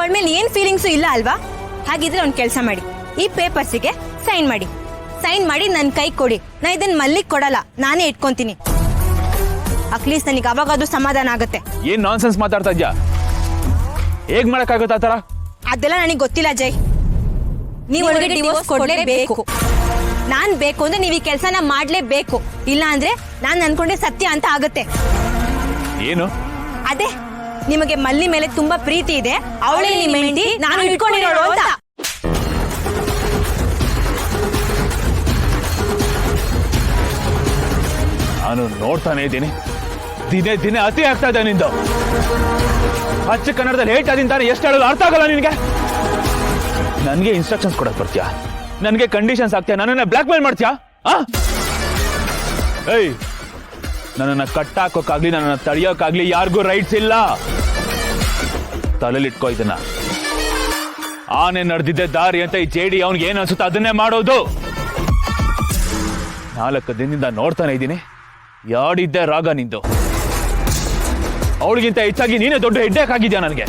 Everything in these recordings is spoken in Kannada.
ಅವಳ ಮೇಲೆ ಏನ್ ಫೀಲಿಂಗ್ಸು ಇಲ್ಲ ಅಲ್ವಾ? ಹಾಗಿದ್ರೆ ಒಂದು ಕೆಲಸ ಮಾಡಿ, ಈ ಪೇಪರ್ಸಿಗೆ ಸೈನ್ ಮಾಡಿ ನನ್ನ ಕೈ ಕೊಡಿ. ನಾ ಇದನ್ನ ಮಲ್ಲಿಗೆ ಕೊಡಲ್ಲ, ನಾನೇ ಇಟ್ಕೊಂತೀನಿ. ಅಟ್ಲೀಸ್ಟ್ ನನಗೆ ಅವಾಗದು ಸಮಾಧಾನ ಆಗುತ್ತೆ. ಏನ್ ನಾನ್ಸೆನ್ಸ್ ಮಾತಾಡ್ತಾ ಇದ್ಯಾ? ಹೇಗ್ ಮಾಡಕ್ಕಾಗತ್ತ ಆತರ? ಅದೆಲ್ಲ ನನಗೆ ಗೊತ್ತಿಲ್ಲ ಜೈ. ನೀವು ಒಳಗೆ ಡಿವೋರ್ಸ್ ಕೊಡ್ಲೇಬೇಕು. ನಾನ್ ಬೇಕು ಅಂದ್ರೆ ನೀವು ಈ ಕೆಲಸನ ಮಾಡ್ಲೇಬೇಕು. ಇಲ್ಲ ಅಂದ್ರೆ ನಾನ್ ಅನ್ಕೊಂಡೆ ಸತ್ಯ ಅಂತ ಆಗುತ್ತೆ. ಏನು? ಅದೇ ನಿಮಗೆ ಮಲ್ಲಿ ಮೇಲೆ ತುಂಬಾ ಪ್ರೀತಿ ಇದೆ, ಅವಳೇ ನಿಮ್ಮ ಹೆಂಡತಿ, ನಾನು ಇಟ್ಕೊಂಡಿರೋಳು ಅಂತ. ನಾನು ನೋಡ್ತಾನೆ ಇದ್ದೀನಿ, ದಿನೇ ದಿನೇ ಅತಿ ಆಗ್ತಾ ಇದೆ ನಿಂದು. ಅಚ್ಚ ಕನ್ನಡದಲ್ಲಿ ಹೇಳ್ತಾ ಇದ್ದೀನಿ ತಾನೆ, ಎಷ್ಟು ಹೇಳೋದು ಅರ್ಥ ಆಗಲ್ಲ ನಿನಗೆ? ನನಗೆ ಇನ್ಸ್ಟ್ರಕ್ಷನ್ಸ್ ಕೊಡಕ್ ಬರ್ತೀಯಾ? ನನಗೆ ಕಂಡೀಷನ್ಸ್ ಆಗ್ತೀಯಾ? ನನ್ನನ್ನ ಬ್ಲಾಕ್ ಮೇಲ್ ಮಾಡ್ತೀಯಾ? ಏಯ್, ನನ್ನನ್ನ ಕಟ್ಟಾಕೋಕ್ಕಾಗ್ಲಿ ನನ್ನನ್ನ ತಡೆಯೋಕ್ಕಾಗ್ಲಿ ಯಾರಿಗೂ ರೈಟ್ಸ್ ಇಲ್ಲ. ತಲೆಯಲ್ಲಿ ಇಟ್ಕೋ ಇದನ್ನ. ಆನೆ ನಡೆದಿದ್ದೆ ದಾರಿ ಅಂತ ಈ ಜೇಡಿ ಅವನಿಗೆ ಏನ್ ಅನ್ಸುತ್ತೆ ಅದನ್ನೇ ಮಾಡೋದು. 4 ದಿನದಿಂದ ನೋಡ್ತಾನೆ ಇದ್ದೀನಿ, ಯಾಡಿದ್ದೆ ರಾಗ ನಿಂದು. ಅವಳಿಗಿಂತ ಹೆಚ್ಚಾಗಿ ನೀನೇ ದೊಡ್ಡ ಹೆಡ್ಡೇಕ್ ಆಗಿದ್ಯಾ ನನಗೆ.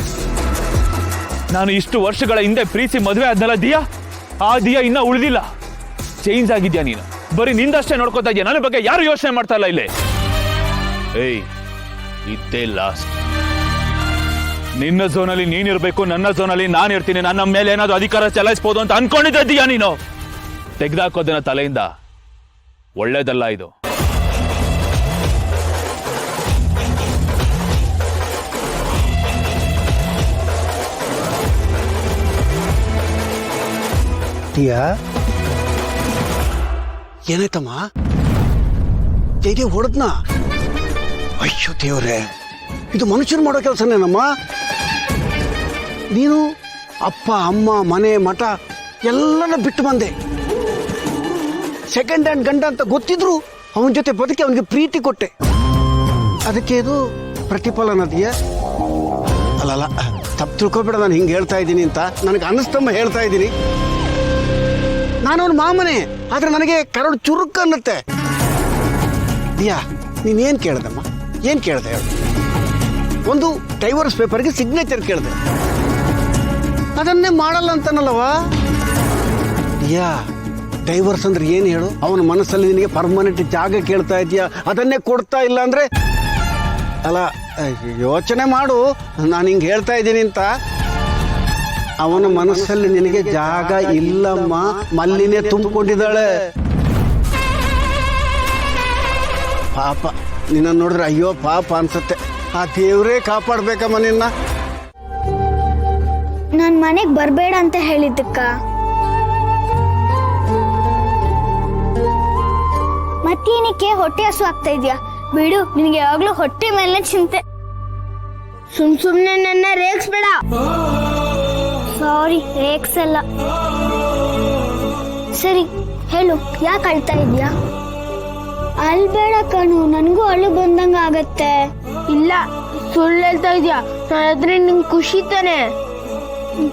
ನಾನು ಇಷ್ಟು ವರ್ಷಗಳ ಹಿಂದೆ ಪ್ರೀತಿ ಮದುವೆ ಆದ್ನಲ್ಲ ದಿಯಾ, ಆ ದಿಯಾ ಇನ್ನ ಉಳಿದಿಲ್ಲ. ಚೇಂಜ್ ಆಗಿದ್ಯಾ ನೀನು. ಬರೀ ನಿಂದಷ್ಟೇ ನೋಡ್ಕೋತಾ ಇದೆಯಾ, ನನ್ನ ಬಗ್ಗೆ ಯಾರು ಯೋಚನೆ ಮಾಡ್ತಾ ಇಲ್ಲ ಇಲ್ಲಿ. ಏಯ್, ಇದ್ದೇ ಲಾಸ್ಟ್. ನಿನ್ನ ಝೋನಲ್ಲಿ ನೀನಿರ್ಬೇಕು, ನನ್ನ ಝೋನಲ್ಲಿ ನಾನಿರ್ತೀನಿ. ನನ್ನ ಮೇಲೆ ಏನಾದ್ರು ಅಧಿಕಾರ ಚಲಾಯಿಸಬಹುದು ಅಂತ ಅನ್ಕೊಂಡಿದ್ದೀಯಾ ನೀನು? ತೆಗೆದಾಕೋದನ್ನ ತಲೆಯಿಂದ. ಒಳ್ಳೇದಲ್ಲ ಇದು. ಏನಾಯ್ತಮ್ಮ? ಜೈದೇವ್ ಹೊಡೆದ್ನಾ? ಅಯ್ಯೋ ದೇವ್ರೆ, ಇದು ಮನುಷ್ಯರು ಮಾಡೋ ಕೆಲಸನೇನಮ್ಮ? ನೀನು ಅಪ್ಪ ಅಮ್ಮ ಮನೆ ಮಠ ಎಲ್ಲನ ಬಿಟ್ಟು ಬಂದೆ. ಸೆಕೆಂಡ್ ಹ್ಯಾಂಡ್ ಗಂಡ ಅಂತ ಗೊತ್ತಿದ್ರು ಅವನ ಜೊತೆ ಬದುಕಿ ಅವನಿಗೆ ಪ್ರೀತಿ ಕೊಟ್ಟೆ. ಅದಕ್ಕೆ ಇದು ಪ್ರತಿಫಲನದೆಯಾ? ಅಲ್ಲಲ್ಲ, ತಪ್ಪು ತಿಳ್ಕೊಬೇಡ, ನಾನು ಹಿಂಗೆ ಹೇಳ್ತಾ ಇದ್ದೀನಿ ಅಂತ. ನನಗೆ ಅನ್ನಿಸ್ತಮ್ಮ ಹೇಳ್ತಾ ಇದ್ದೀನಿ. ನಾನವನು ಮಾಮನೆ, ಆದ್ರೆ ನನಗೆ ಕರಡು ಚುರುಕು ಅನ್ನತ್ತೆ. ದಿಯಾ, ನೀನೇನು ಕೇಳ್ದಮ್ಮ? ಏನು ಕೇಳ್ದೆ ಹೇಳು? ಒಂದು ಡೈವರ್ಸ್ ಪೇಪರ್ಗೆ ಸಿಗ್ನೇಚರ್ ಕೇಳಿದೆ, ಅದನ್ನೇ ಮಾಡಲ್ಲ ಅಂತನಲ್ಲವಾ? ದಿಯಾ, ಡೈವರ್ಸ್ ಅಂದ್ರೆ ಏನು ಹೇಳು? ಅವನ ಮನಸ್ಸಲ್ಲಿ ನಿನಗೆ ಪರ್ಮನೆಂಟ್ ಜಾಗ ಕೇಳ್ತಾ ಇದೆಯಾ, ಅದನ್ನೇ ಕೊಡ್ತಾ ಇಲ್ಲ ಅಂದ್ರೆ? ಅಲ್ಲ, ಯೋಚನೆ ಮಾಡು, ನಾನು ಹಿಂಗೆ ಹೇಳ್ತಾ ಇದ್ದೀನಿ ಅಂತ. ಅವನ ಮನಸ್ಸಲ್ಲಿ ನಿನಗೆ ಜಾಗ ಇಲ್ಲಮ್ಮ, ಮಲ್ಲಿನೇ ತುಂಬಿಕೊಂಡಿದ್ದಾಳೆ. ಪಾಪ, ನಿನ್ನ ನೋಡಿದ್ರೆ ಅಯ್ಯೋ ಪಾಪ ಅನ್ಸುತ್ತೆ. ಆ ದೇವ್ರೇ ಕಾಪಾಡ್ಬೇಕಮ್ಮ ನಿನ್ನ. ನನ್ ಮನೆಗ್ ಬರ್ಬೇಡ ಅಂತ ಹೇಳಿದ್ದಕ್ಕ ಮತ್ತೇನಕ್ಕೆ ಹೊಟ್ಟೆ ಹಸು ಆಗ್ತಾ ಇದ್ಯಾ? ಬಿಡು, ನಿನಗೆ ಯಾವಾಗ್ಲೂ ಹೊಟ್ಟೆ ಮೇಲೆ ಚಿಂತೆ. ಸುಮ್ನೆ ನನ್ನ ರೇಗ್ಸ್ಬೇಡ. ಸಾರಿ, ರೇಗ್ಸಲ್ಲ. ಸರಿ ಹೇಳು, ಯಾಕೆ ಅಳ್ತಾ ಇದ್ಯಾ? ಅಳ್ಬೇಡ ಕಣು, ನನ್ಗೂ ಅಳು ಬಂದಂಗ ಆಗತ್ತೆ. ಇಲ್ಲ, ಸುಳ್ಳು ಹೇಳ್ತಾ ಇದ್ಯಾ. ನಾನಾದ್ರೆ ನಿಂಗೆ ಖುಷಿ ತಾನೆ?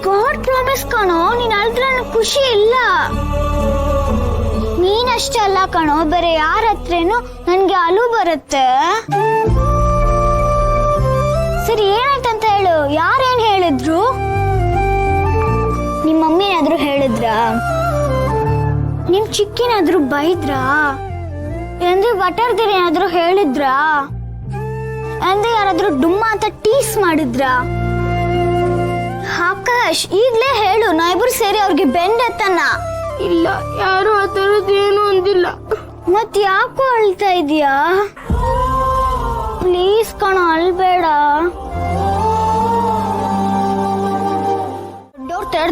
ಗಾಡ್ ಪ್ರಾಮಿಸ್ ಕಣೋ, ನೀನ್ ಅಳ್ದ್ರೆ ನನಗೆ ಖುಷಿ ಇಲ್ಲ. ನೀನಷ್ಟೇ ಅಲ್ಲ ಕಣೋ, ಬೇರೆ ಯಾರ ಹತ್ರನೂ ನನ್ಗೆ ಅಳು ಬರುತ್ತೆ. ಸರಿ, ಏನಾಯ್ತಂತ ಹೇಳು. ಯಾರೇನ್ ಹೇಳಿದ್ರು? ನಿಮ್ಮ ಮಮ್ಮಿ ಏನಾದ್ರು ಹೇಳಿದ್ರಾ? ನಿಮ್ ಚಿಕ್ಕಿನಾದ್ರು ಬೈದ್ರಾ? ಅಂದ್ರೆ ಬಟರ್ದಿರಿ ಏನಾದ್ರು ಹೇಳಿದ್ರಾ? ಅಂದ್ರೆ ಯಾರಾದ್ರೂ ಡುಮ್ಮ ಅಂತ ಟೀಸ್ ಮಾಡಿದ್ರಾ? ಆಕಾಶ್, ಈಗ್ಲೇ ಹೇಳು, ನಾ ಇಬ್ರು ಸೇರಿ ಅವ್ರಿಗೆ ಬೆಂಡೆತ್ತನ. ಇಲ್ಲ, ಯಾರು ಆ ಥರದ್ದೇನು ಅಂದಿಲ್ಲ. ಮತ್ ಯಾಕೋ ಅಳ್ತಾ ಇದೀಯಾ? ಪ್ಲೀಸ್ ಕಣೋ, ಅಳ್ಬೇಡ.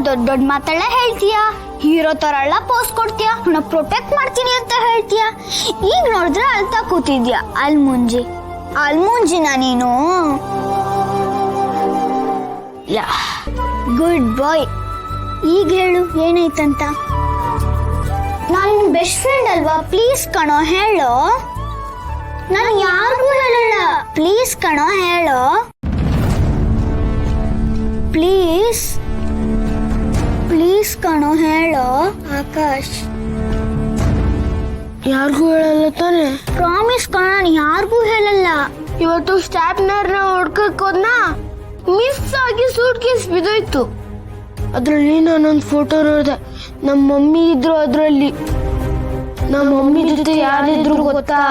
ದೊಡ್ಡ ಮಾತೆಲ್ಲ ಹೇಳ್ತೀಯಾ, ಹೀರೋ ತರ ಎಲ್ಲ ಪೋಸ್ ಕೊಡ್ತೀಯಾ, ನಾ ಪ್ರೊಟೆಕ್ಟ್ ಮಾಡ್ತೀನಿ ಅಂತ ಹೇಳ್ತೀಯಾ. ಈಗ ನೋಡಿದ್ರೆ ಅಳ್ತಾ ಕೂತಿದ್ಯಾ. ಅಲ್ಮುಂಜಿನ ನೀನು? ಗುಡ್ ಬಾಯ್. ಈಗ ಹೇಳು, ಏನಾಯ್ತಂತ? ನಾನು ನಿನ್ ಬೆಸ್ಟ್ ಫ್ರೆಂಡ್ ಅಲ್ವಾ? ಪ್ಲೀಸ್ ಕಣೋ ಹೇಳು. ನಾನು ಯಾರಿಗೂ ಹೇಳಲ್ಲ. ಪ್ಲೀಸ್ ಕಣೋ ಹೇಳು. ಪ್ಲೀಸ್ ಪ್ಲೀಸ್ ಕಣೋ ಹೇಳು. ಆಕಾಶ್, ಯಾರಿಗೂ ಹೇಳಲ್ಲ ತಾನೆ? ಪ್ರಾಮಿಸ್ ಕಣ, ನಾನು ಯಾರಿಗೂ ಹೇಳಲ್ಲ. ಇವತ್ತು ಸ್ಟಾಪ್ನರ್ನ ಹುಡ್ಕಕ್ ಹೋದ್ನಾ, ಮಿಸ್ ಆಗಿ ಸೂಟ್ ಕೇಸ್ ಬಿದ್ದೋಯ್ತು. ಅದ್ರಲ್ಲಿ ನಾನೊಂದು ಫೋಟೋ ನೋಡಿದೆ. ನಮ್ಮ ಮಮ್ಮಿ ಇದ್ರು ಅದ್ರಲ್ಲಿ. ನಮ್ಮ ಮಮ್ಮಿ ಜೊತೆ ಯಾರಿದ್ರು ಗೊತ್ತಾ?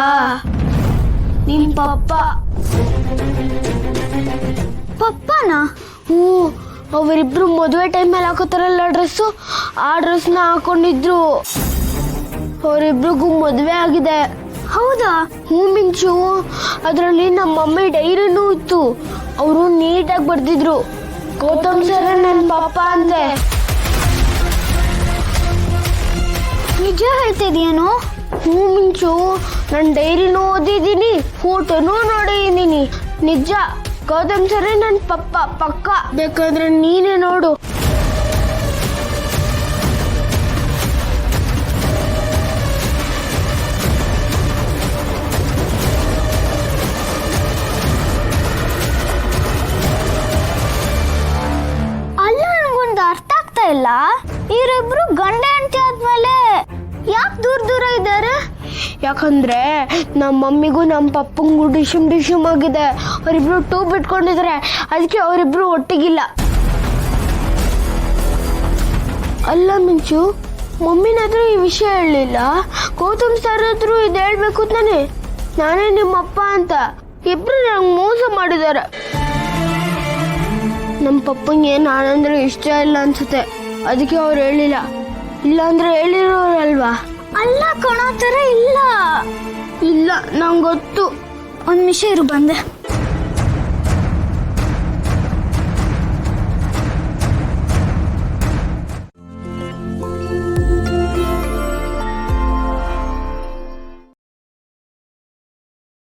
ನಿಮ್ ಪಪ್ಪ. ಪಪ್ಪನ? ಹ್ಞೂ, ಅವರಿಬ್ರು ಮದುವೆ ಟೈಮಲ್ಲಿ ಹಾಕೋತಾರಲ್ಲ ಡ್ರೆಸ್ಸು, ಆ ಡ್ರೆಸ್ನ ಹಾಕೊಂಡಿದ್ರು. ಅವರಿಬ್ರಿಗೂ ಮದುವೆ ಆಗಿದೆ. ಹೌದಾ? ಹ್ಞೂ ಮಿಂಚು. ಅದರಲ್ಲಿ ನಮ್ಮ ಮಮ್ಮಿ ಡೈರಿನೂ ಇತ್ತು. ಅವರು ನೀಟಾಗಿ ಬರ್ದಿದ್ರು, ಗೌತಮ್ ಸರ್ ನನ್ನ ಪಪ್ಪ ಅಂತೆ. ನಿಜ ಹೇಳ್ತಿದ್ಯಾನು? ಹ್ಞೂ ಮಿಂಚು, ನಾನು ಡೈರಿನೂ ಓದಿದ್ದೀನಿ, ಫೋಟೋನೂ ನೋಡಿದ್ದೀನಿ. ನಿಜ, ಗೌತಮ್ ಸರ್ ನನ್ನ ಪಪ್ಪ ಪಕ್ಕ. ಬೇಕಾದ್ರೆ ನೀನೇ ನೋಡು. ಅಲ್ಲ, ನನಗೊಂದು ಅರ್ಥ ಆಗ್ತಾ ಇಲ್ಲ. ಇವರಿಬ್ರು ಗಂಡ ಹೆಂಡತಿ ಆದ್ಮೇಲೆ ಯಾಕೆ ದೂರ ದೂರ ಇದ್ದಾರೆ? ಯಾಕಂದ್ರೆ ನಮ್ಮ ಮಮ್ಮಿಗೂ ನಮ್ಮ ಪಪ್ಪಂಗೂ ಡಿಶಮ್ ಆಗಿದೆ. ಅವರಿಬ್ರು ಟೂಬ್ ಇಟ್ಕೊಂಡಿದ್ದಾರೆ, ಅದಕ್ಕೆ ಅವರಿಬ್ರು ಒಟ್ಟಿಗಿಲ್ಲ. ಅಲ್ಲ ಮಿಂಚು, ಮಮ್ಮಿನಾದ್ರೂ ಈ ವಿಷಯ ಹೇಳಲಿಲ್ಲ, ಗೌತಮ್ ಸರ್ ಆದ್ರೂ ಇದು ಹೇಳ್ಬೇಕು ತಾನೆ, ನಾನೇ ನಿಮ್ಮಪ್ಪ ಅಂತ. ಇಬ್ರು ನಂಗೆ ಮೋಸ ಮಾಡಿದ್ದಾರೆ. ನಮ್ಮ ಪಪ್ಪಂಗೆ ನಾನಂದ್ರೆ ಇಷ್ಟ ಇಲ್ಲ ಅನ್ಸುತ್ತೆ, ಅದಕ್ಕೆ ಅವ್ರು ಹೇಳಿಲ್ಲ. ಇಲ್ಲಾಂದ್ರೆ ಹೇಳಿರೋರಲ್ವಾ? ಅಲ್ಲ ಕಣೋ, ಥರ ಇಲ್ಲ. ಇಲ್ಲ, ನಂಗೆ ಗೊತ್ತು. ಒಂದು ನಿಮಿಷ ಇರು, ಬಂದೆ.